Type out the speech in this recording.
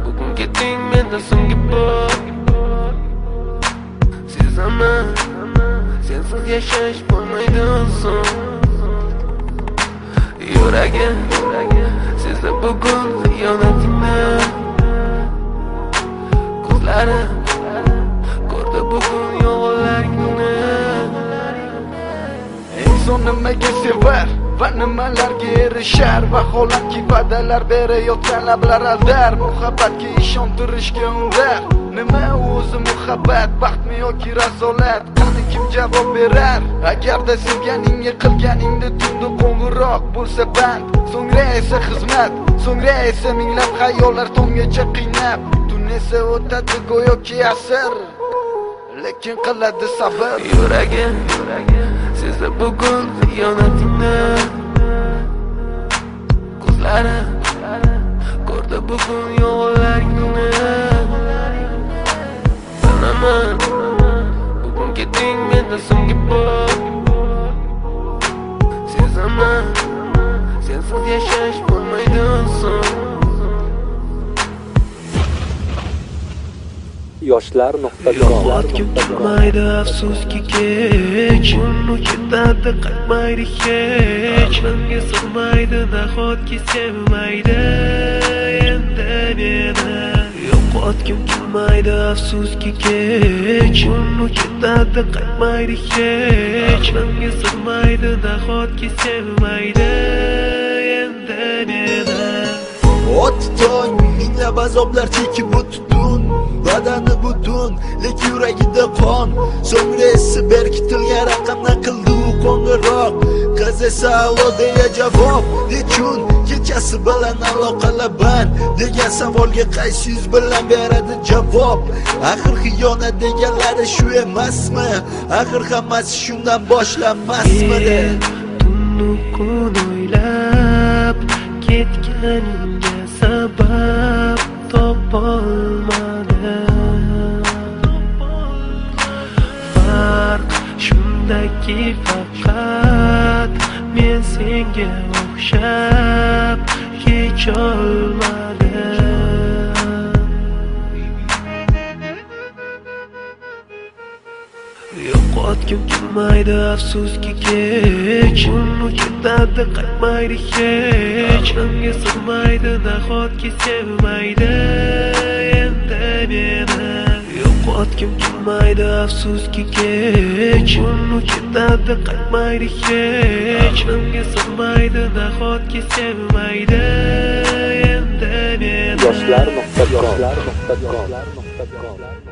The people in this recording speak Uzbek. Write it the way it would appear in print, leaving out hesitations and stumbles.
Bugun keting menda so'nggi bor. Sezaman, sensiz yashash bo'lmaydi oson. Yuragim sezdi bugun xiyonatingni. Ko'zlarim ko'rdi bugun yolg'onlaringni. Inson nimaga sevar va nimalarga erishar? Vaholanki va'dalar berayotgan lablar aldar. Muhabbatga ishontirishga undar. Nima o'zi muhabbat, baxtmi yoki razolat? Qani kim javob berar? Agarda sevganingga qilganingda tunda qo'ng'iroq bo'lsa band, so'ngra esa xizmat, so'ngra esa minglab xayollar tomgacha qiynab. Tun esa o'tadi go'yoki asr, lekin qiladi sabr. Yuragim sezdi bugun xiyonatingni. Ko'zlarim ko'rdi bugun yolg'onlaringni. Bilaman, bugun keting menda so'nggi bor. Sezaman, sensiz yashash bo'lmaydi oson. Yoshlar.com Kim kelmaydi afsuski kech, uni ketadi qaytmaydi hech. Menga sig'maydi nahotki sevmaydi endi meni. Yo'qotgim kelmaydi afsuski kech, uni ketadi qaytmaydi hech. Menga sig'maydi nahotki sevmaydi endi meni. Ot tong minglab azoblar chekib o'tdun, badani butun, lek yuragida qon. So'ngra esi berkitilgan raqamdan qildi u qo'ng'iroq. Qiz esa allo deya javob. Nechun kechasi bilan aloqalar band degan savolga qaysi yuz bilan beradi javob? Axir xiyonat deganlari shu emasmi? Axir hammasi shundan boshlanmasmidi? Tunni kun o'ylab ketganingga sabab topolmadim. Farq shundaki faqat men senga o'xshab kecholmadim. Yo'qotgim kelmaydi afsuski kech, uni ketadi qaytmaydi hech. Menga sig'maydi nahotki sevmaydi endi meni. Yo'qotgim kelmaydi afsuski kech, uni ketadi qaytmaydi hech. Menga sig'maydi nahotki sevmaydi endi meni. Yoshlar.com